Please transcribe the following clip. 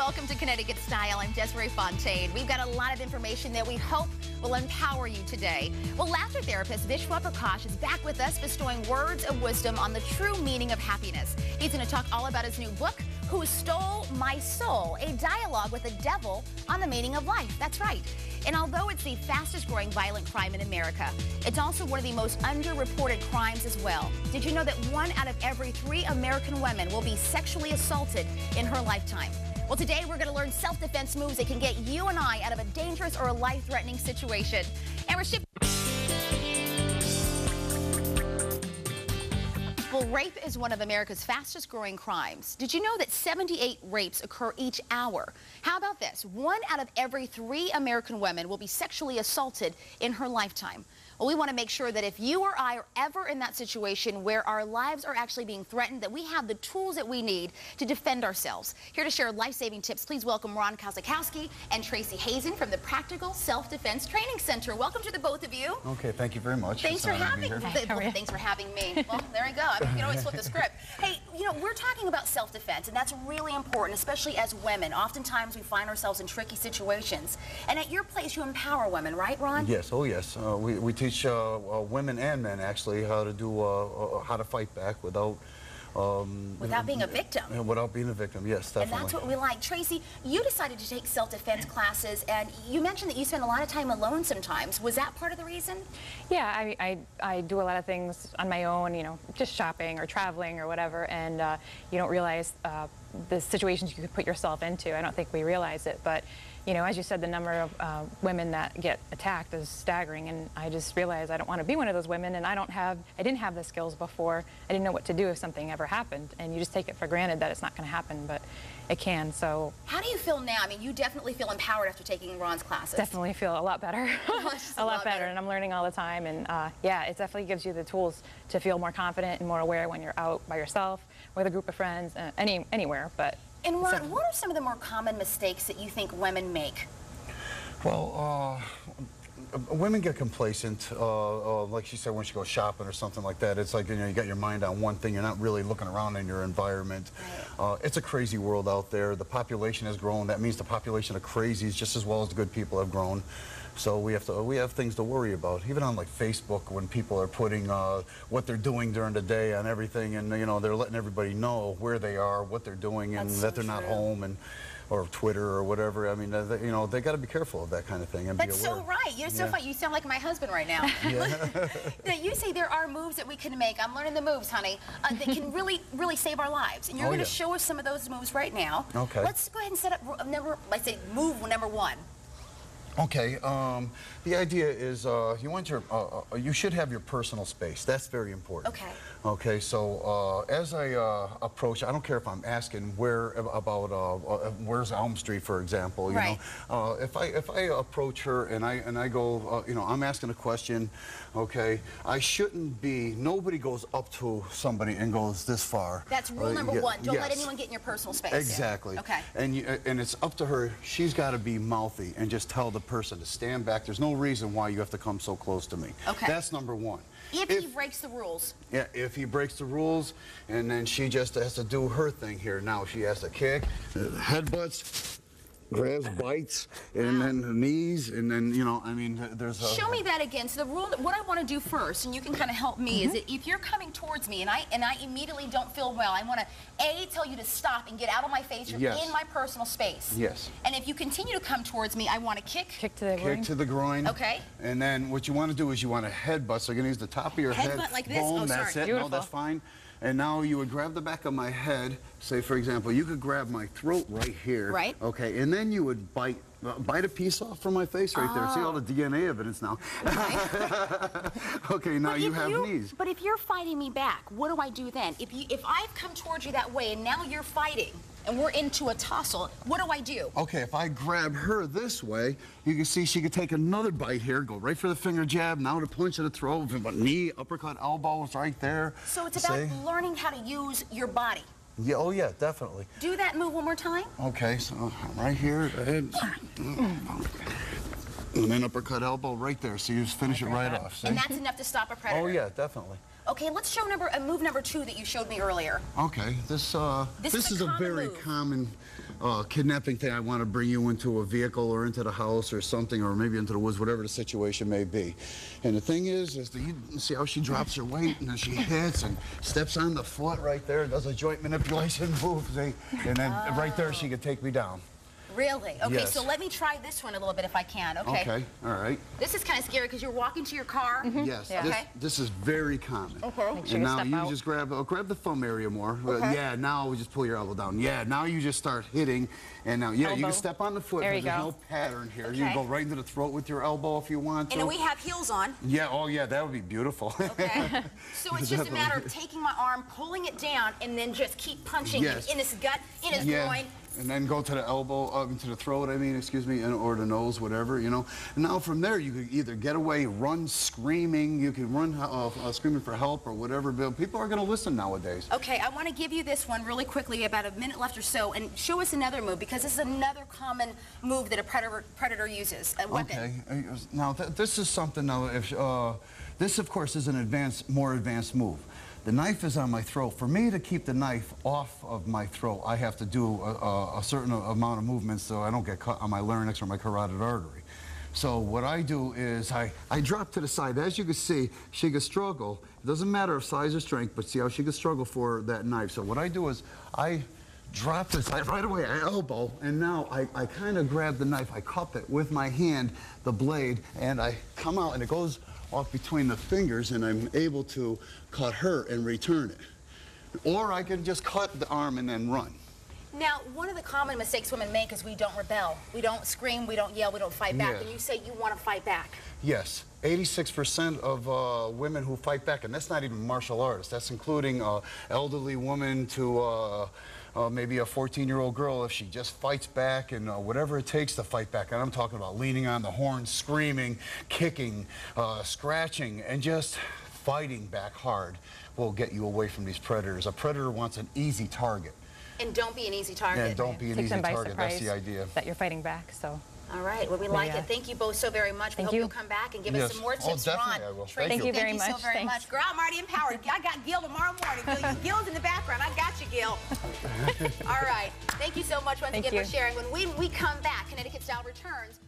welcome to Connecticut Style. I'm Desiree Fontaine. We've got a lot of information that we hope will empower you today. Well, laughter therapist Vishwa Prakash is back with us, bestowing words of wisdom on the true meaning of happiness. He's going to talk all about his new book, Who Stole My Soul, a dialogue with the devil on the meaning of life. That's right. And although it's the fastest growing violent crime in America, it's also one of the most underreported crimes as well. Did you know that 1 out of every 3 American women will be sexually assaulted in her lifetime? Well, today we're going to learn self-defense moves that can get you and I out of a dangerous or a life-threatening situation. And we're shipping. Well, rape is one of America's fastest growing crimes. Did you know that 78 rapes occur each hour? How about this? 1 out of every 3 American women will be sexually assaulted in her lifetime. Well, we want to make sure that if you or I are ever in that situation where our lives are actually being threatened, that we have the tools that we need to defend ourselves. Here to share life-saving tips, please welcome Ron Kosakowski and Tracy Hazen from the Practical Self-Defense Training Center. Welcome to the both of you. Okay, thank you very much. Thanks for having me. Thanks for having me. Well, there we go. I mean, you can always flip the script. Hey, you know, we're talking about self-defense, and that's really important, especially as women. Oftentimes, we find ourselves in tricky situations. And at your place, you empower women, right, Ron? Yes. Oh, yes. We teach women and men actually how to do how to fight back without being a victim. Without being a victim, yes, definitely. And that's what we like. Tracy, you decided to take self-defense classes, and you mentioned that you spend a lot of time alone sometimes. Was that part of the reason? Yeah, I do a lot of things on my own, you know, just shopping or traveling or whatever, and you don't realize the situations you could put yourself into. I don't think we realize it, but you know, as you said, the number of women that get attacked is staggering, and I just realized I don't want to be one of those women, and I didn't have the skills before. I didn't know what to do if something ever happened, and you just take it for granted that it's not going to happen, but it can. So how do you feel now? I mean, you definitely feel empowered after taking Ron's classes. Definitely feel a lot better. a lot better, and I'm learning all the time, and yeah, it definitely gives you the tools to feel more confident and more aware when you're out by yourself, with a group of friends, anywhere, but. And Ron, what are some of the more common mistakes that you think women make? Well, women get complacent, like she said, when she goes shopping or something like that. It's like, you know, you got your mind on one thing. You're not really looking around in your environment. Right. It's a crazy world out there. The population has grown. That means the population of crazies just as well as the good people have grown. So we have things to worry about. Even on like Facebook, when people are putting what they're doing during the day on everything, and you know, they're letting everybody know where they are, what they're doing, and that they're not home, and or Twitter or whatever. I mean, you know, they got to be careful of that kind of thing and That's be aware. So right. You're so funny. You sound like my husband right now. Now, you say there are moves that we can make. I'm learning the moves, honey, that can really save our lives. And you're going to show us some of those moves right now. Okay. Let's go ahead and set up move number 1. Okay, the idea is you want you should have your personal space. That's very important. Okay. Okay, so as I approach, I don't care if I'm asking where's Elm Street, for example. You know, if I approach her and I go, you know, I'm asking a question. Okay, I shouldn't be. Nobody goes up to somebody and goes this far. That's rule number 1. Don't let anyone get in your personal space. Exactly. Okay. And it's up to her. She's got to be mouthy and just tell the person to stand back. There's no reason why you have to come so close to me. Okay. That's number 1. If he breaks the rules. Yeah, if he breaks the rules, and then she just has to do her thing here. Now she has to kick, headbutts, grabs, bites, and then knees, and then, you know, I mean, there's a... Show me that again. So the rule, what I want to do first, and you can kind of help me, is that if you're coming towards me and I immediately don't feel well, I want to, A, tell you to stop and get out of my face. You're in my personal space. Yes. And if you continue to come towards me, I want to kick. Kick to the groin. Kick to the groin. Okay. And then what you want to do is you want to headbutt. So you're going to use the top of your head. Headbutt like this? Boom, oh, that's sorry. it. Beautiful. No, that's fine. And now you would grab the back of my head. Say, for example, you could grab my throat right here. Right. Okay, and then you would bite a piece off from my face right there. See all the DNA evidence now. Okay, now you have knees. But if you're fighting me back, what do I do then? If I've come towards you that way and now you're fighting, and we're into a tussle, what do I do? Okay, if I grab her this way, you can see she could take another bite here, go right for the finger jab, now to punch to the throat, knee, uppercut, elbows right there. So it's about learning how to use your body. Yeah, oh yeah, definitely. Do that move one more time. Okay, so right here, and then uppercut elbow right there, so you just finish it right off. See? And that's enough to stop a predator? Oh yeah, definitely. Okay, let's show move number 2 that you showed me earlier. Okay, this is a very common kidnapping thing. I want to bring you into a vehicle or into the house or something, or maybe into the woods, whatever the situation may be. And the thing is that you see how she drops her weight and then she hits and steps on the foot right there, does a joint manipulation move, see? And then right there she could take me down. Really? Okay, Yes. so let me try this one a little bit if I can. Okay. Okay, all right. This is kind of scary because you're walking to your car. Yes, Yeah. this is very common. Okay. Make sure And you now step you out. just grab the thumb area more. Okay. Yeah, now we just pull your elbow down. Yeah, now you just start hitting. And now, yeah, you Elbow. can step on the foot. There you There's go. no pattern here. Okay. You can go right into the throat with your elbow if you want to. And then we have heels on. Yeah, oh yeah, that would be beautiful. Okay. So it's just a matter of taking my arm, pulling it down, and then just keep punching Yes. in his gut, in his groin. And then go to the elbow, into the throat, excuse me, or the nose, whatever, you know. And now from there, you can either get away, run screaming, you can run screaming for help or whatever, but people are going to listen nowadays. Okay, I want to give you this one really quickly, about a minute left or so, and show us another move, because this is another common move that a predator uses, a weapon. Okay, now this is something, now, this of course is an more advanced move. The knife is on my throat. For me to keep the knife off of my throat, I have to do a certain amount of movements so I don't get cut on my larynx or my carotid artery. So what I do is I drop to the side. As you can see, she could struggle. It doesn't matter of size or strength, but see how she could struggle for that knife. So what I do is I drop this right away, I elbow, and now I kind of grab the knife. I cup it with my hand, the blade, and I come out, and it goes off between the fingers, and I'm able to cut her and return it. Or I can just cut the arm and then run. Now, one of the common mistakes women make is we don't rebel. We don't scream, we don't yell, we don't fight back. Yeah. And you say you want to fight back. Yes, 86% of women who fight back, and that's not even martial artists. That's including elderly women to maybe a 14-year-old girl, if she just fights back and whatever it takes to fight back. And I'm talking about leaning on the horn, screaming, kicking, scratching, and just fighting back hard will get you away from these predators. A predator wants an easy target. And don't be an easy target. And don't be an Takes easy them by target. That's surprise the idea. that you're fighting back, so. All right, well, we like Yeah. it. Thank you both so very much. We Thank hope you. you'll come back and give Yes. us some more Oh, tips. definitely Ron, I will. Tracy, Thank you very so much. very Thanks. much. Girl, I'm already empowered. I got Gil tomorrow morning. Gil's in the background. I got you, Gil. All right. Thank you so much once Thank again you. for sharing. When we come back, Connecticut Style returns.